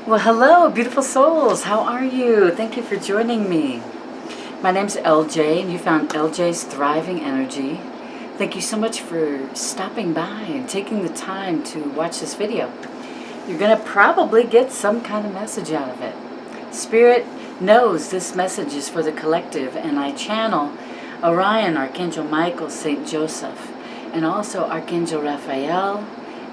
Well, hello, beautiful souls. How are you? Thank you for joining me. My name's LJ, and you found LJ's Thriving Energy. Thank you so much for stopping by and taking the time to watch this video. You're going to probably get some kind of message out of it. Spirit knows this message is for the collective, and I channel Orion, Archangel Michael, Saint Joseph, and also Archangel Raphael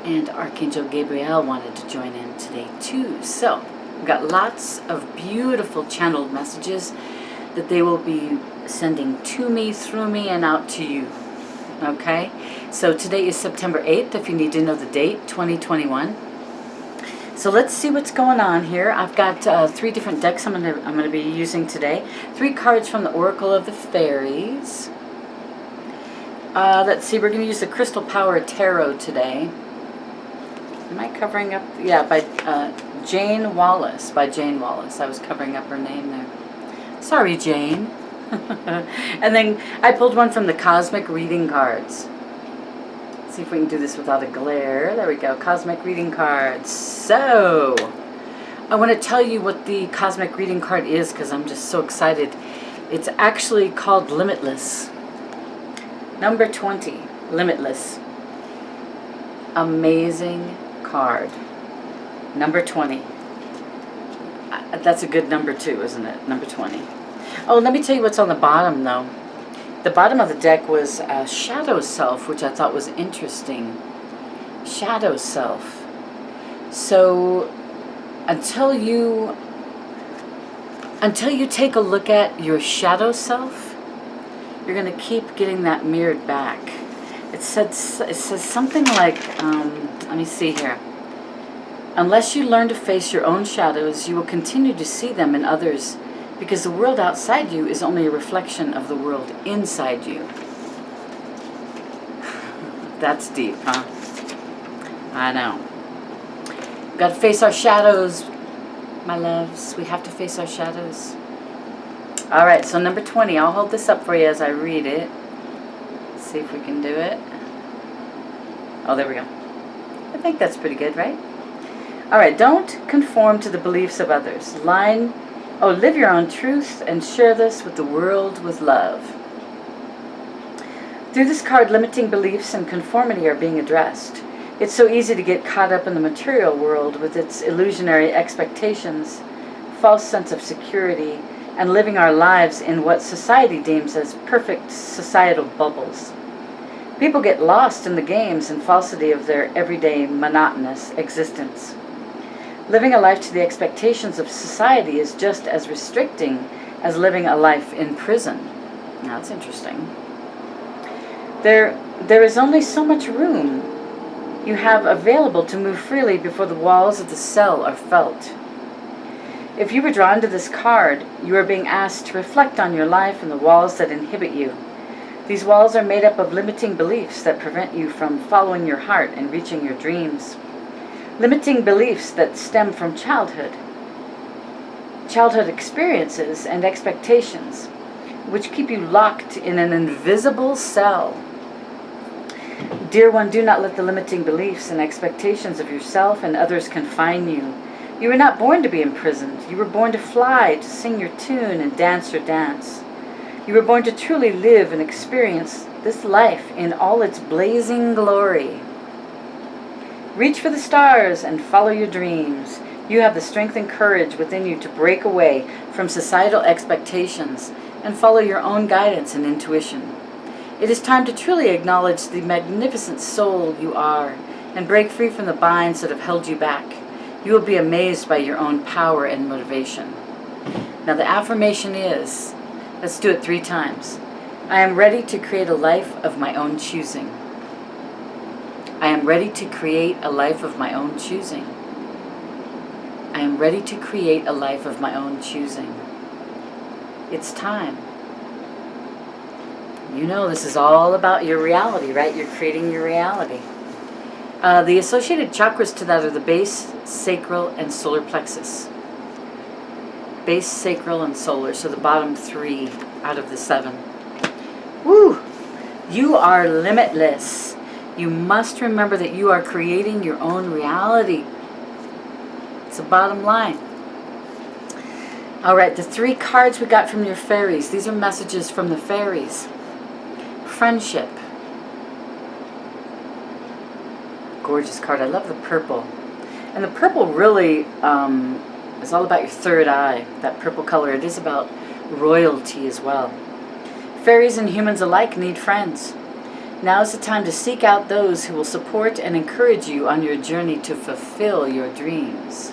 and Archangel Gabriel wanted to join in today too. So we've got lots of beautiful channeled messages that they will be sending to me, through me, and out to you. Okay, so today is September 8th, if you need to know the date, 2021. So let's see what's going on here. I've got 3 different decks I'm gonna be using today. 3 cards from the Oracle of the Fairies. Let's see, we're going to use the Crystal Power Tarot today. Am I covering up? Yeah, by Jane Wallace. By Jane Wallace. I was covering up her name there. Sorry, Jane. And then I pulled one from the Cosmic Reading cards. Let's see if we can do this without a glare. There we go. Cosmic Reading cards. So, I want to tell you what the Cosmic Reading card is because I'm just so excited. It's actually called Limitless. Number 20. Limitless. Amazing card. Number 20. That's a good number too, isn't it? Number 20. Oh, let me tell you what's on the bottom though. The bottom of the deck was Shadow Self, which I thought was interesting. Shadow Self. So until you take a look at your shadow self, you're going to keep getting that mirrored back. It says something like, let me see here. Unless you learn to face your own shadows, you will continue to see them in others, because the world outside you is only a reflection of the world inside you. That's deep, huh? I know. Got to face our shadows, my loves. We have to face our shadows. All right, so number 20. I'll hold this up for you as I read it. Let's see if we can do it. Oh, there we go. I think that's pretty good, right? All right, don't conform to the beliefs of others. Live your own truth and share this with the world with love. Through this card, limiting beliefs and conformity are being addressed. It's so easy to get caught up in the material world with its illusionary expectations, false sense of security, and living our lives in what society deems as perfect societal bubbles. People get lost in the games and falsity of their everyday monotonous existence. Living a life to the expectations of society is just as restricting as living a life in prison. Now, that's interesting. There is only so much room you have available to move freely before the walls of the cell are felt. If you were drawn to this card, you are being asked to reflect on your life and the walls that inhibit you. These walls are made up of limiting beliefs that prevent you from following your heart and reaching your dreams. Limiting beliefs that stem from childhood experiences and expectations, which keep you locked in an invisible cell. Dear one, do not let the limiting beliefs and expectations of yourself and others confine you. You were not born to be imprisoned. You were born to fly, to sing your tune and dance your dance. You were born to truly live and experience this life in all its blazing glory. Reach for the stars and follow your dreams. You have the strength and courage within you to break away from societal expectations and follow your own guidance and intuition. It is time to truly acknowledge the magnificent soul you are and break free from the binds that have held you back. You will be amazed by your own power and motivation. Now the affirmation is, let's do it 3 times. I am ready to create a life of my own choosing. I am ready to create a life of my own choosing. I am ready to create a life of my own choosing. It's time. You know this is all about your reality, right? You're creating your reality. The associated chakras to that are the base, sacral, and solar plexus. Base, sacral, and solar, so the bottom 3 out of the 7. Woo! You are limitless. You must remember that you are creating your own reality. the bottom line. All right, the 3 cards we got from your fairies. These are messages from the fairies. Friendship. Gorgeous card. I love the purple. And the purple really is all about your third eye. That purple color. It is about royalty as well. Fairies and humans alike need friends. Now is the time to seek out those who will support and encourage you on your journey to fulfill your dreams.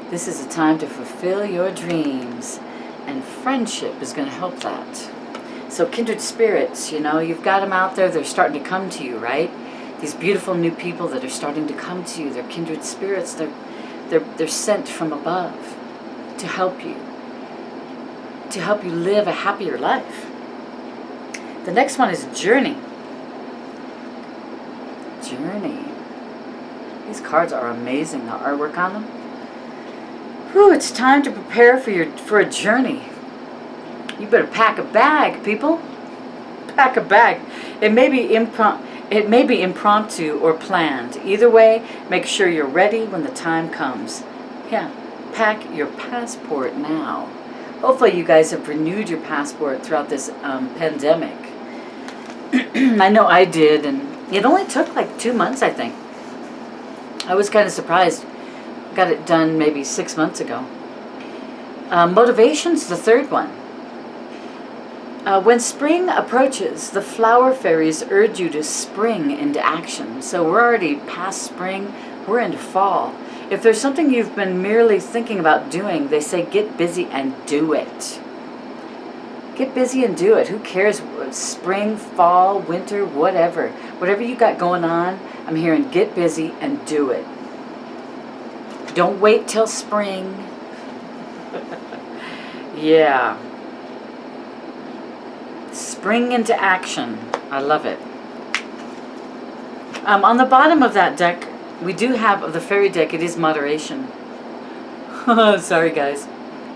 This is a time to fulfill your dreams, and friendship is going to help that. So kindred spirits, you know, you've got them out there. They're starting to come to you, right? These beautiful new people that are starting to come to you. They're kindred spirits. They're sent from above to help you live a happier life. The next one is journey. Journey. These cards are amazing. The artwork on them. Whew, it's time to prepare for a journey. You better pack a bag, people. Pack a bag. It may be impromptu or planned. Either way, make sure you're ready when the time comes. Yeah, pack your passport now. Hopefully you guys have renewed your passport throughout this pandemic. I know I did, and it only took like 2 months, I think. I was kind of surprised. Got it done maybe 6 months ago. Motivation's the third one. When spring approaches, the flower fairies urge you to spring into action. So we're already past spring, we're into fall. If there's something you've been merely thinking about doing, they say get busy and do it. Get busy and do it. Who cares? Spring, fall, winter, whatever. Whatever you got going on, I'm hearing get busy and do it. Don't wait till spring. Yeah. Spring into action. I love it. On the bottom of that deck, we do have, of the fairy deck, it is moderation. Sorry, guys.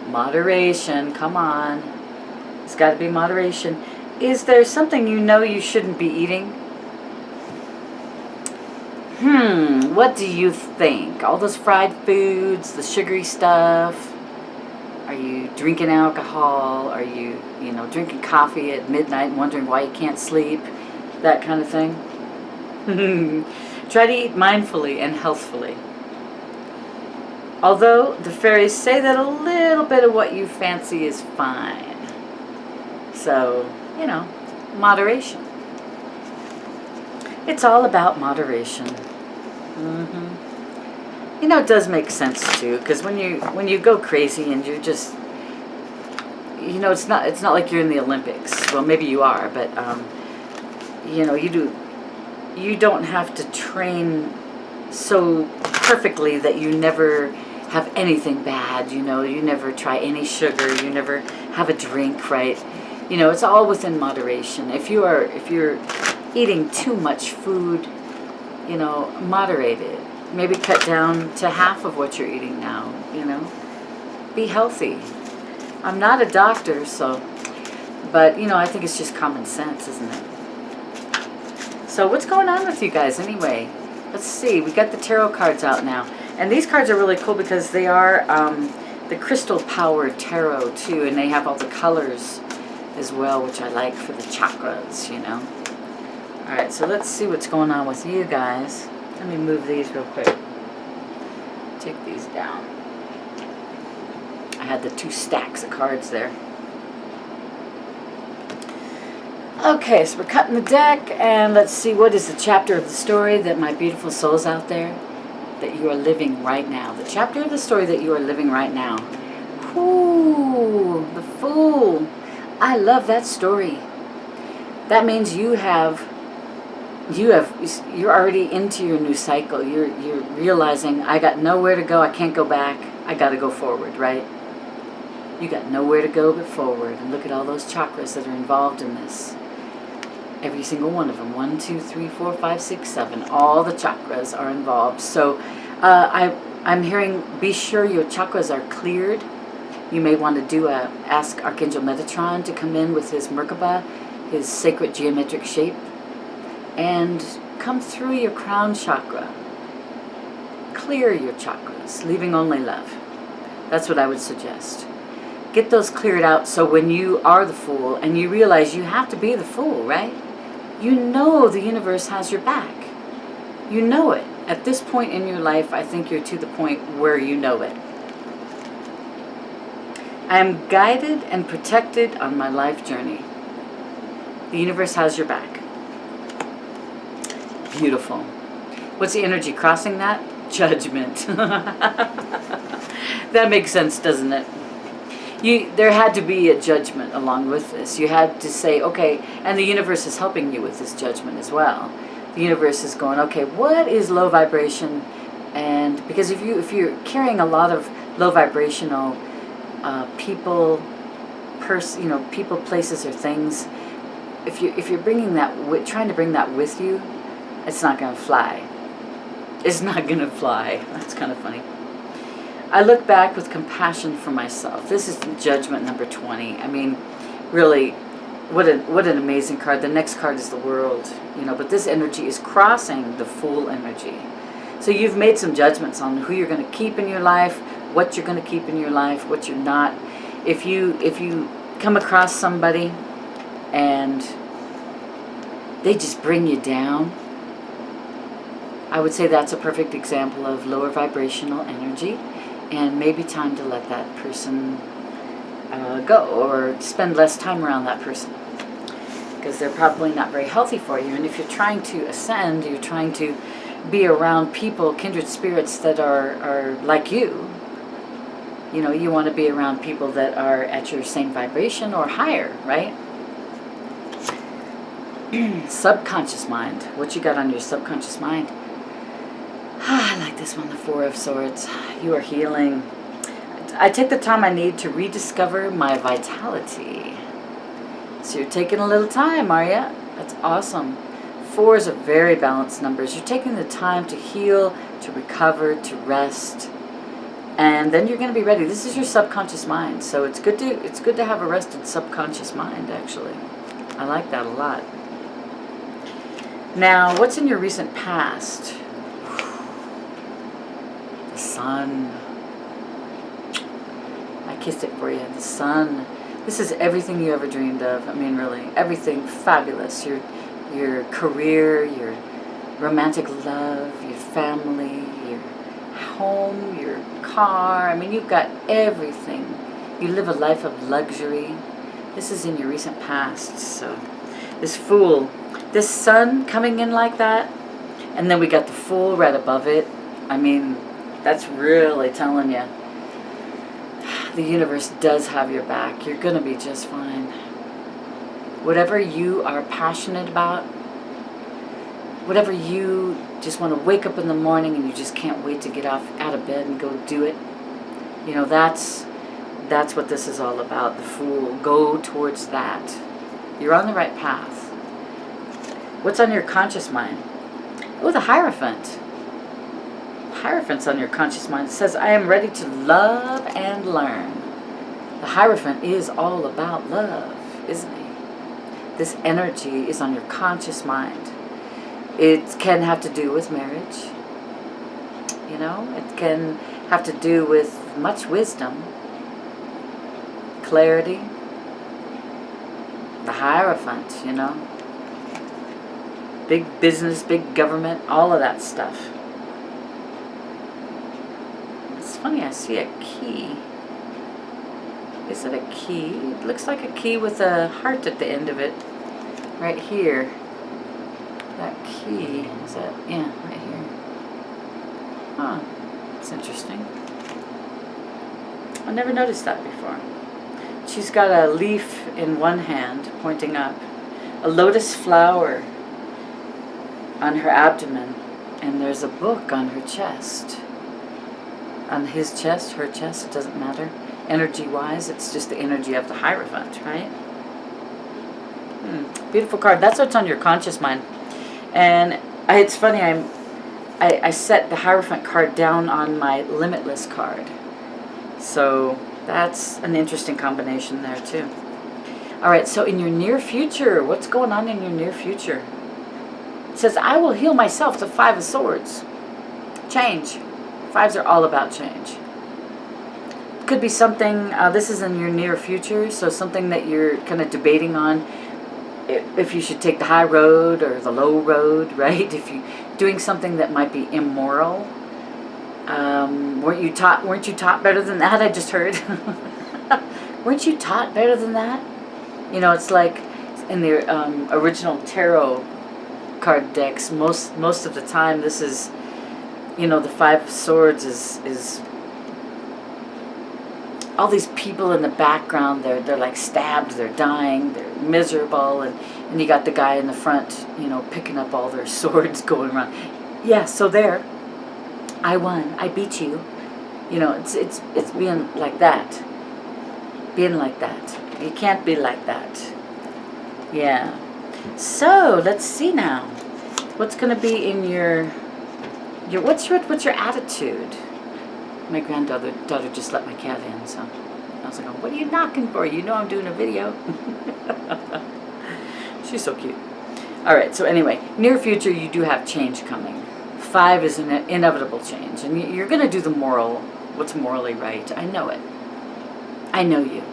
Moderation. Come on. It's got to be moderation. Is there something you know you shouldn't be eating? What do you think? All those fried foods, the sugary stuff. Are you drinking alcohol? Are you, drinking coffee at midnight and wondering why you can't sleep? That kind of thing. Try to eat mindfully and healthfully. Although the fairies say that a little bit of what you fancy is fine. So, moderation. It's all about moderation. It does make sense too, because when you go crazy and you're just, it's not like you're in the Olympics. Well, maybe you are, but you don't have to train so perfectly that you never have anything bad. You never try any sugar. You never have a drink, right? It's all within moderation. If you're eating too much food, moderate it. Maybe cut down to half of what you're eating now, Be healthy. I'm not a doctor, but, I think it's just common sense, isn't it? So what's going on with you guys anyway? Let's see. We got the tarot cards out now. And these cards are really cool because they are the crystal power tarot, too. And they have all the colors as well, which I like for the chakras, All right, so let's see what's going on with you guys. Let me move these real quick. Take these down. I had the 2 stacks of cards there. Okay, so we're cutting the deck, and let's see what is the chapter of the story that my beautiful souls out there that you are living right now. The chapter of the story that you are living right now. Ooh, the Fool. I love that story. That means you're already into your new cycle. You're realizing I got nowhere to go. I can't go back. I got to go forward, right? You got nowhere to go but forward. And look at all those chakras that are involved in this. Every single one of them. 1, 2, 3, 4, 5, 6, 7. All the chakras are involved. So I'm hearing, be sure your chakras are cleared. You may want to ask Archangel Metatron to come in with his Merkaba, his sacred geometric shape, and come through your crown chakra. clear your chakras, leaving only love. That's what I would suggest. Get those cleared out so when you are the Fool and you realize you have to be the Fool, right? You know the universe has your back. You know it. At this point in your life, I think you're to the point where you know it. I am guided and protected on my life journey. The universe has your back. Beautiful. What's the energy crossing that? Judgment. That makes sense, doesn't it? There had to be a judgment along with this. You had to say, okay, and the universe is helping you with this judgment as well. The universe is going, okay, what is low vibration? And because if you're carrying a lot of low vibrational people, people, places, or things, if you're bringing that, trying to bring that with you, it's not going to fly. It's not going to fly. That's kind of funny. I look back with compassion for myself. This is judgment number 20. I mean, really, what an amazing card. The next card is the World, but this energy is crossing the Fool energy. So you've made some judgments on who you're going to keep in your life, what you're going to keep in your life, what you're not. If you come across somebody and they just bring you down, I would say that's a perfect example of lower vibrational energy, and maybe time to let that person go, or spend less time around that person, because they're probably not very healthy for you. And if you're trying to ascend, you're trying to be around people, kindred spirits that are like you. You want to be around people that are at your same vibration or higher, right? Subconscious mind. What you got on your subconscious mind? I like this one, the Four of Swords. You are healing. I take the time I need to rediscover my vitality. So you're taking a little time, are you? That's awesome. Fours are very balanced numbers. You're taking the time to heal, to recover, to rest, and then you're going to be ready. This is your subconscious mind, so it's good to have a rested subconscious mind. Actually, I like that a lot. Now, what's in your recent past? The Sun. I kissed it for you. The Sun. This is everything you ever dreamed of. I mean, really, everything fabulous. Your career, your romantic love, your family, your home, your car. I mean, you've got everything. You live a life of luxury. This is in your recent past. So, this Fool, this Sun coming in like that, and then we got the Fool right above it. I mean, that's really telling you the universe does have your back. You're going to be just fine. Whatever you are passionate about, whatever you just want to wake up in the morning and you just can't wait to get out of bed and go do it, that's what this is all about, the Fool. Go towards that. You're on the right path. What's on your conscious mind? Oh, the Hierophant. Hierophant's on your conscious mind. It says, I am ready to love and learn. The Hierophant is all about love, isn't he? This energy is on your conscious mind. It can have to do with marriage. It can have to do with much wisdom, clarity. The Hierophant, big business, big government, all of that stuff. It's funny, I see a key. Is it a key? It looks like a key with a heart at the end of it. Right here. That key. Is that? Yeah, right here. Huh. That's interesting. I never noticed that before. She's got a leaf in one hand, pointing up. A lotus flower on her abdomen. And there's a book on her chest. On his chest, her chest, it doesn't matter. Energy-wise, it's just the energy of the Hierophant, right? Beautiful card. That's what's on your conscious mind. And it's funny, I set the Hierophant card down on my Limitless card. So that's an interesting combination there, too. All right, so in your near future, what's going on in your near future? It says, I will heal myself, the Five of Swords. Change. Fives are all about change. Could be something, this is in your near future, so something that you're kind of debating on, if you should take the high road or the low road, right? If you're doing something that might be immoral. Weren't you taught better than that? I just heard. Weren't you taught better than that? You know, it's like in the original tarot card decks, most of the time, this is, you know, the Five of Swords is all these people in the background. They're like stabbed, they're dying, they're miserable, and you got the guy in the front, you know, picking up all their swords going around. Yeah, so there, I won, I beat you. You know, it's being like that. Being like that. You can't be like that. Yeah. So let's see now. What's going to be in your what's your attitude? My granddaughter just let my cat in, so I was like, "What are you knocking for? You know I'm doing a video." She's so cute. All right. So anyway, near future, you do have change coming. 5 is an inevitable change, and you're going to do what's morally right. I know it. I know you.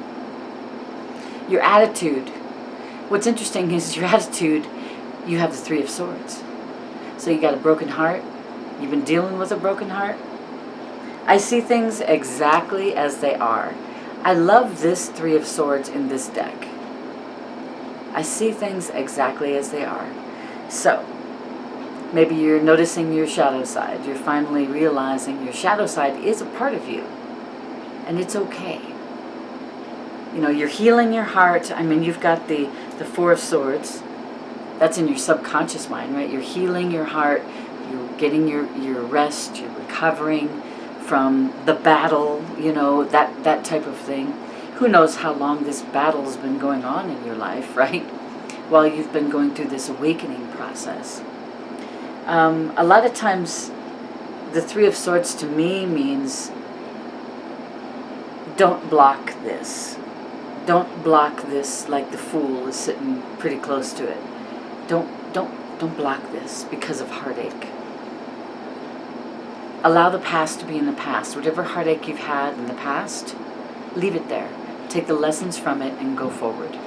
Your attitude. What's interesting is your attitude. You have the 3 of Swords. So you got a broken heart. You've been dealing with a broken heart. I see things exactly as they are. I love this 3 of Swords in this deck. I see things exactly as they are. So, maybe you're noticing your shadow side. You're finally realizing your shadow side is a part of you. And it's okay. You know, you're healing your heart. I mean, you've got the 4 of Swords. That's in your subconscious mind, right? You're healing your heart. You're getting your rest. You're recovering from the battle, you know, that type of thing. Who knows how long this battle has been going on in your life, right? While you've been going through this awakening process. A lot of times, the 3 of Swords to me means don't block this. Don't block this like the Fool is sitting pretty close to it. Don't block this because of heartache. Allow the past to be in the past. Whatever heartache you've had in the past, leave it there. Take the lessons from it and go forward.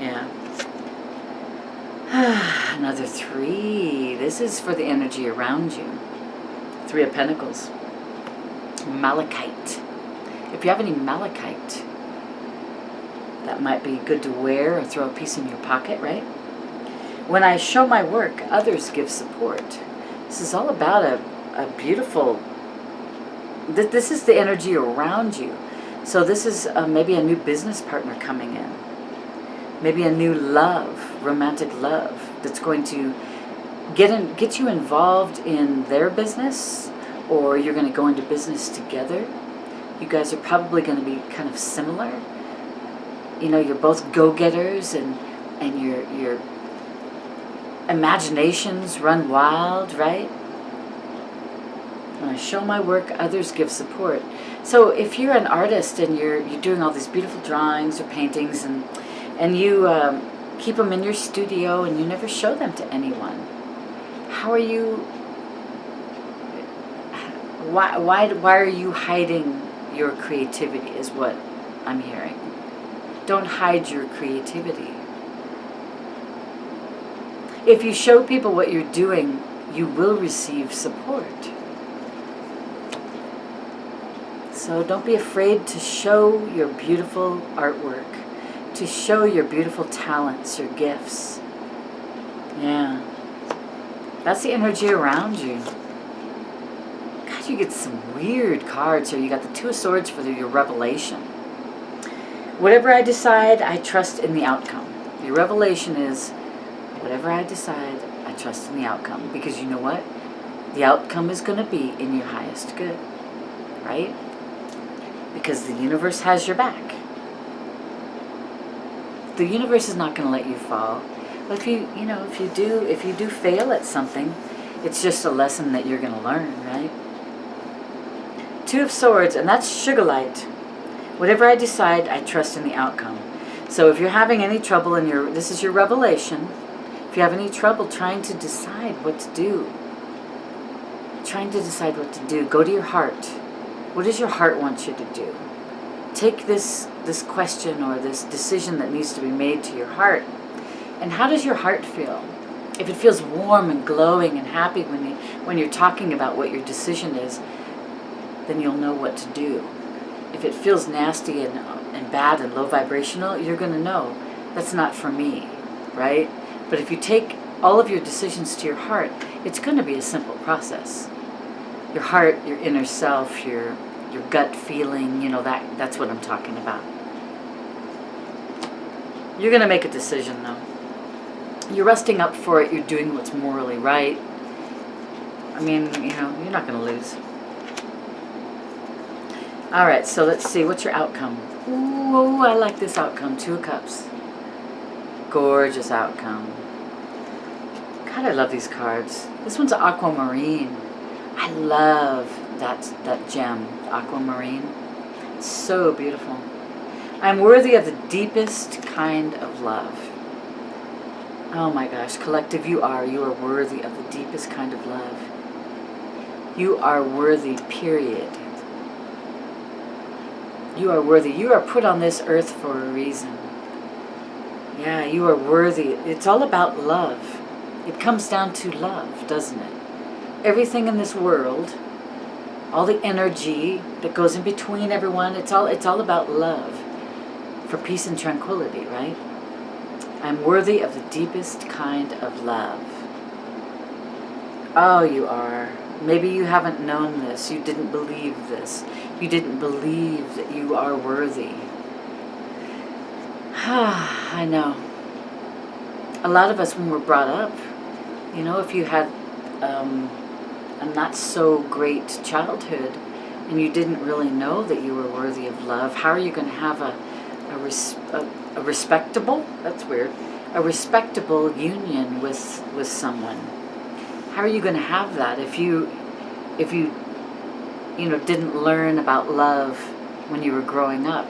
Yeah. Another 3. This is for the energy around you. 3 of Pentacles. Malachite. If you have any malachite, that might be good to wear or throw a piece in your pocket, right? When I show my work, others give support. This is all about a beautiful... This is the energy around you. So this is maybe a new business partner coming in. Maybe a new love, romantic love, that's going to get you involved in their business, or you're going to go into business together. You guys are probably going to be kind of similar. You know, you're both go-getters, and your imaginations run wild, right? When I show my work, others give support. So if you're an artist and you're doing all these beautiful drawings or paintings, and you keep them in your studio and you never show them to anyone, how are you? Why are you hiding your creativity? Is what I'm hearing. Don't hide your creativity. If you show people what you're doing, you will receive support. So don't be afraid to show your beautiful artwork, to show your beautiful talents, your gifts. Yeah. That's the energy around you. God, you get some weird cards here. You got the 2 of Swords for your revelation. Whatever I decide, I trust in the outcome. Your revelation is, whatever I decide, I trust in the outcome. Because you know what? The outcome is going to be in your highest good. Right? Because the universe has your back. The universe is not going to let you fall. But if you do fail at something, it's just a lesson that you're going to learn, right? 2 of Swords, and that's sugar light. Whatever I decide, I trust in the outcome. So if you're having any trouble this is your revelation. If you have any trouble trying to decide what to do, trying to decide what to do. Go to your heart. What does your heart want you to do? Take this question or this decision that needs to be made to your heart. And how does your heart feel? If it feels warm and glowing and happy when you're talking about what your decision is, then you'll know what to do. If it feels nasty and bad and low vibrational, you're going to know that's not for me, right? But if you take all of your decisions to your heart, it's going to be a simple process. Your heart, your inner self, your gut feeling, that's what I'm talking about. You're going to make a decision, though. You're resting up for it. You're doing what's morally right. I mean, you're not going to lose. All right, so let's see. What's your outcome? Ooh, I like this outcome. 2 of Cups. Gorgeous outcome. God, I love these cards. This one's aquamarine. I love that gem, aquamarine. It's so beautiful. I'm worthy of the deepest kind of love. Oh my gosh, collective, you are worthy of the deepest kind of love. You are worthy, period. You are worthy. You are put on this earth for a reason. Yeah, you are worthy. It's all about love. It comes down to love, doesn't it? Everything in this world, all the energy that goes in between everyone, it's all about love. For peace and tranquility, right? I'm worthy of the deepest kind of love. Oh, you are. Maybe you haven't known this. You didn't believe this. You didn't believe that you are worthy. I know. A lot of us, when we're brought up, if you had a not so great childhood and you didn't really know that you were worthy of love, how are you going to have a respectable, that's weird, a respectable union with someone? How are you going to have that if you didn't learn about love when you were growing up?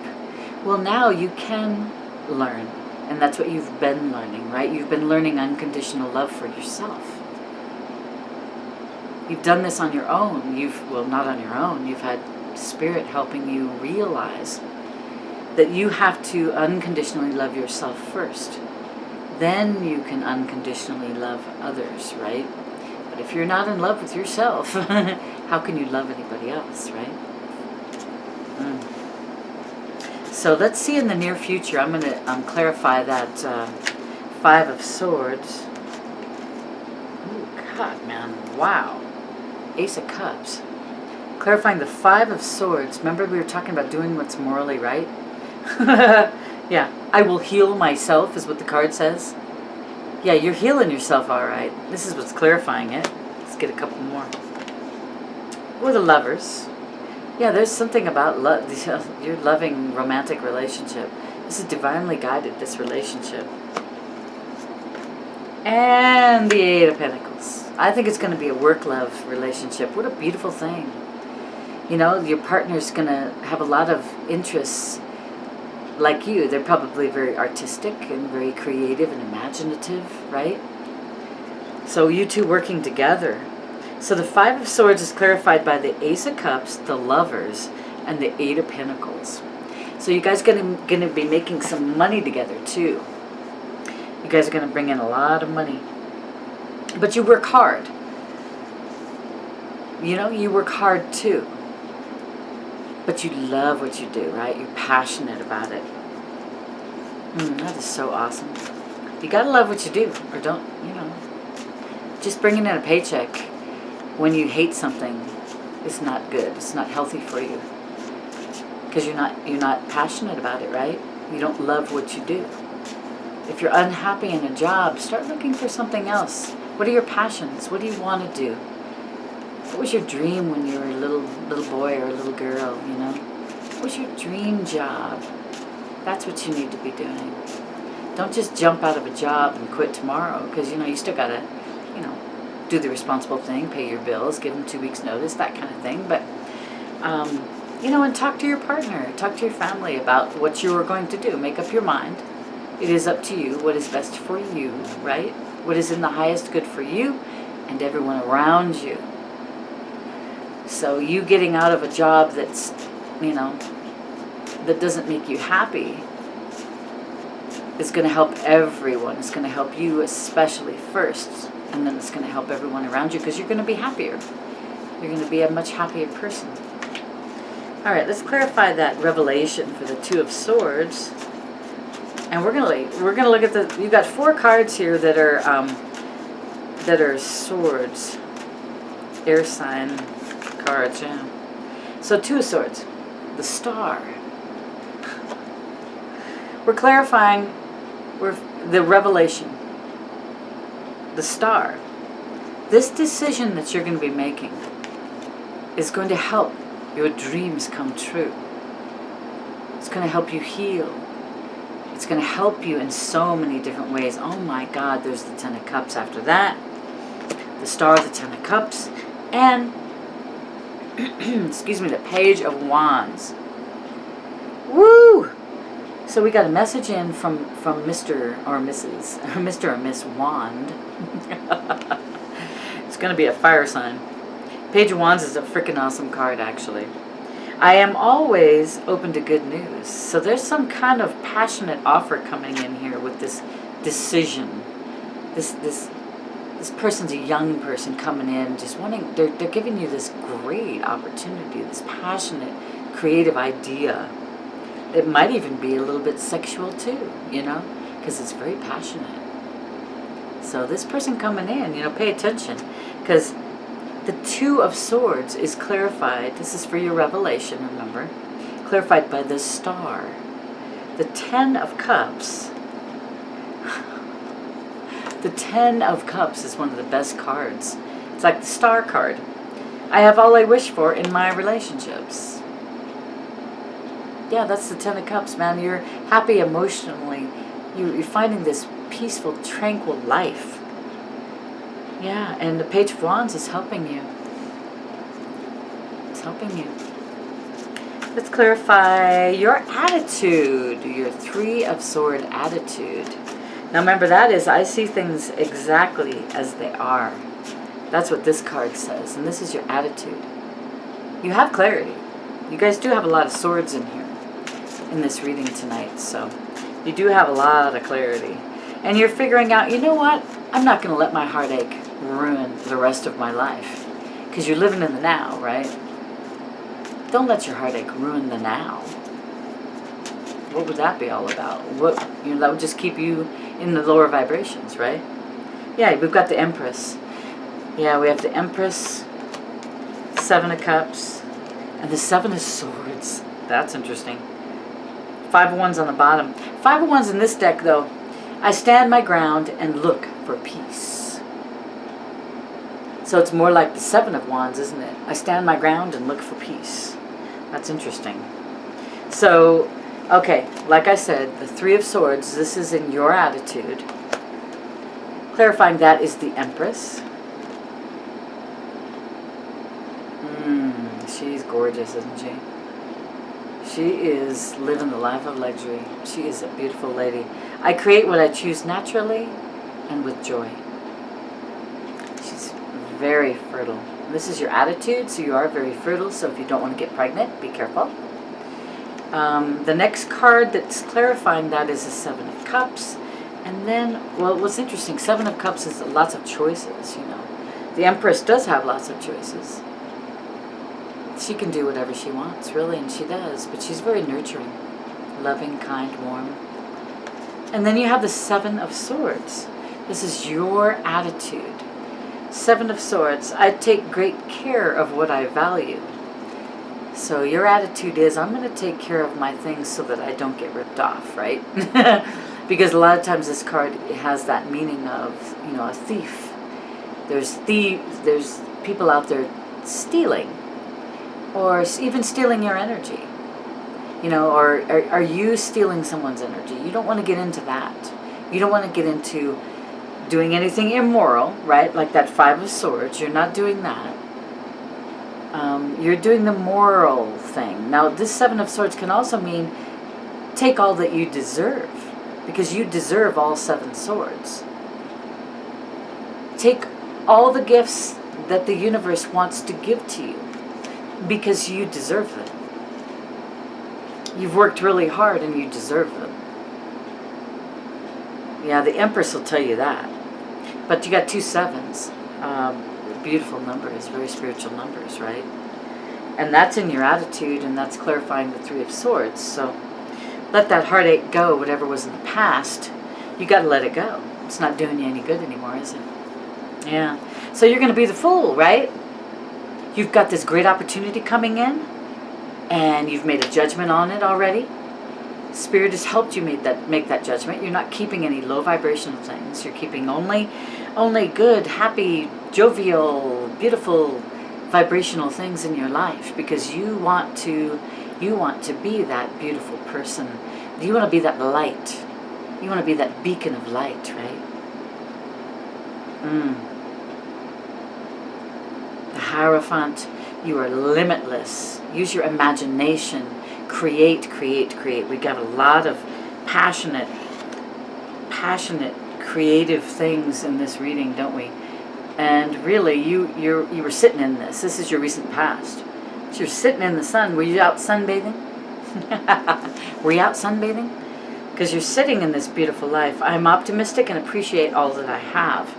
Well, now you can learn, and that's what you've been learning, right? You've been learning unconditional love for yourself. You've done this on your own. Not on your own. You've had Spirit helping you realize that you have to unconditionally love yourself first. Then you can unconditionally love others, right? But if you're not in love with yourself, how can you love anybody else, right? So let's see in the near future. I'm going to clarify that 5 of Swords. Oh, God, man. Wow. Ace of Cups. Clarifying the 5 of Swords. Remember we were talking about doing what's morally right? Yeah. I will heal myself is what the card says. Yeah, you're healing yourself all right. This is what's clarifying it. Let's get a couple more. Or the Lovers. Yeah, there's something about your loving romantic relationship. This is divinely guided, this relationship. And the 8 of Pentacles. I think it's going to be a work-love relationship. What a beautiful thing. Your partner's going to have a lot of interests like you. They're probably very artistic and very creative and imaginative, right? So you two working together. So the 5 of Swords is clarified by the Ace of Cups, the Lovers, and the 8 of Pentacles. So you guys are going to be making some money together too. You guys are going to bring in a lot of money. But you work hard. You work hard too. But you love what you do, right? You're passionate about it. That is so awesome. You got to love what you do. Or don't, just bringing in a paycheck when you hate something is not good. It's not healthy for you. Because you're not passionate about it, right? You don't love what you do. If you're unhappy in a job, start looking for something else. What are your passions? What do you want to do? What was your dream when you were a little boy or a little girl, What was your dream job? That's what you need to be doing. Don't just jump out of a job and quit tomorrow because, you still got to, do the responsible thing, pay your bills, give them 2 weeks notice, that kind of thing. But, and talk to your partner, talk to your family about what you are going to do. Make up your mind. It is up to you what is best for you, right? What is in the highest good for you and everyone around you. So you getting out of a job that's, that doesn't make you happy is going to help everyone. It's going to help you especially first, and then it's going to help everyone around you because you're going to be happier. You're going to be a much happier person. All right, let's clarify that revelation for the Two of Swords. And we're gonna look at the. You got 4 cards here that are swords, air sign cards. Yeah. So 2 of Swords, the Star. We're clarifying. The revelation. The Star. This decision that you're going to be making is going to help your dreams come true. It's going to help you heal. It's going to help you in so many different ways. Oh my God, there's the 10 of Cups after that. The Star, the 10 of Cups. And, excuse me, the Page of Wands. Woo! So we got a message in from Mr. or Mrs. Mr. or Miss Wand. It's going to be a fire sign. Page of Wands is a freaking awesome card, actually. I am always open to good news. So there's some kind of passionate offer coming in here with this decision. This person's a young person coming in, just wanting. They're giving you this great opportunity, this passionate, creative idea. It might even be a little bit sexual too, because it's very passionate. So this person coming in, pay attention, because the 2 of Swords is clarified. This is for your revelation, remember? Clarified by the Star. The 10 of Cups. The 10 of Cups is one of the best cards. It's like the Star card. I have all I wish for in my relationships. Yeah, that's the 10 of Cups, man. You're happy emotionally. You're finding this peaceful, tranquil life. Yeah, and the Page of Wands is helping you. It's helping you. Let's clarify your attitude, your 3 of Sword attitude. Now remember, that is, I see things exactly as they are. That's what this card says, and this is your attitude. You have clarity. You guys do have a lot of swords in here, in this reading tonight, so you do have a lot of clarity. And you're figuring out, you know what? I'm not going to let my heartache ruin the rest of my life. Because you're living in the now, right? Don't let your heartache ruin the now. What would that be all about? That would just keep you in the lower vibrations, right? Yeah, we've got the Empress. Yeah, we have the Empress, 7 of Cups, and the 7 of Swords. That's interesting. 5 of Wands on the bottom. 5 of Wands in this deck, though. I stand my ground and look for peace. So it's more like the 7 of Wands, isn't it? I stand my ground and look for peace. That's interesting. So, okay, like I said, the 3 of Swords, this is in your attitude. Clarifying that is the Empress. She's gorgeous, isn't she? She is living the life of luxury. She is a beautiful lady. I create what I choose naturally and with joy. She's very fertile. This is your attitude, so you are very fertile, so if you don't want to get pregnant, be careful. The next card that's clarifying that is the 7 of Cups. And then, well, what's interesting, 7 of Cups is lots of choices, The Empress does have lots of choices. She can do whatever she wants, really, and she does. But she's very nurturing, loving, kind, warm. And then you have the 7 of Swords. This is your attitude. 7 of Swords. I take great care of what I value. So your attitude is, I'm going to take care of my things so that I don't get ripped off, right? Because a lot of times this card has that meaning of, a thief. There's thieves, there's people out there stealing. Or even stealing your energy. Or are you stealing someone's energy? You don't want to get into that. You don't want to get into doing anything immoral, right? Like that 5 of Swords. You're not doing that. You're doing the moral thing. Now, this 7 of Swords can also mean take all that you deserve. Because you deserve all 7 swords. Take all the gifts that the universe wants to give to you. because you deserve them. You've worked really hard and you deserve them. Yeah, the Empress will tell you that. But you got 2 sevens. Beautiful numbers, very spiritual numbers, right? And that's in your attitude, and that's clarifying the 3 of Swords. So let that heartache go, whatever was in the past. You got to let it go. It's not doing you any good anymore, is it? Yeah. So you're going to be the Fool, right? You've got this great opportunity coming in, and you've made a judgment on it already. Spirit has helped you make that judgment. You're not keeping any low vibrational things. You're keeping only good, happy, jovial, beautiful vibrational things in your life, because you want to be that beautiful person. You want to be that light. You want to be that beacon of light, right? The Hierophant, you are limitless. Use your imagination. Create. We got a lot of passionate, creative things in this reading, don't we? And really, you were sitting in this. This is your recent past. So you're sitting in the sun. Were you out sunbathing? Were you out sunbathing? Because you're sitting in this beautiful life. I'm optimistic and appreciate all that I have.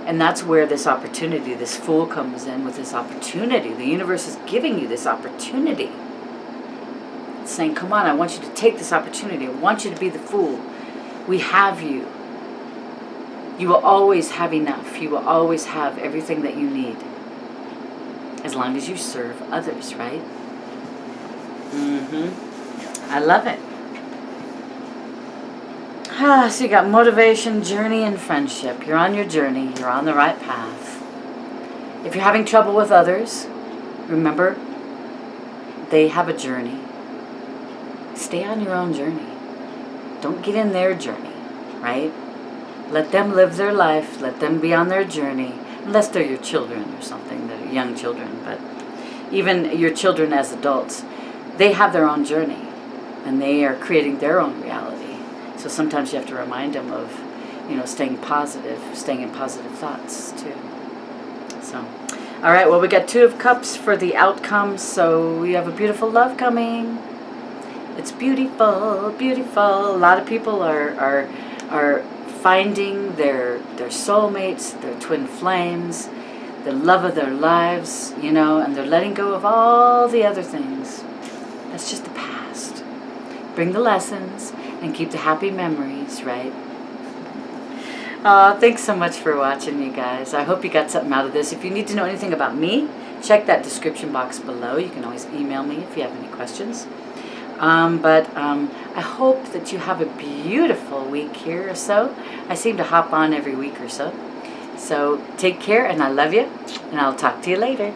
And that's where this opportunity, this Fool comes in with this opportunity. The universe is giving you this opportunity. It's saying, come on, I want you to take this opportunity. I want you to be the Fool. We have you. You will always have enough. You will always have everything that you need. As long as you serve others, right? I love it. So you got motivation, journey, and friendship. You're on your journey. You're on the right path. If you're having trouble with others, remember, they have a journey. Stay on your own journey. Don't get in their journey, right? Let them live their life. Let them be on their journey. Unless they're your children or something. They're young children. But even your children as adults, they have their own journey. And they are creating their own reality. So sometimes you have to remind them of, staying positive, staying in positive thoughts too. So, all right, well, we got 2 of Cups for the outcome. So we have a beautiful love coming. It's beautiful, beautiful. A lot of people are finding their soulmates, their twin flames, the love of their lives, and they're letting go of all the other things. That's just the past. Bring the lessons and keep the happy memories, right? Thanks so much for watching, you guys. I hope you got something out of this. If you need to know anything about me, check that description box below. You can always email me if you have any questions. But I hope that you have a beautiful week here or so. I seem to hop on every week or so. So take care, and I love you, and I'll talk to you later.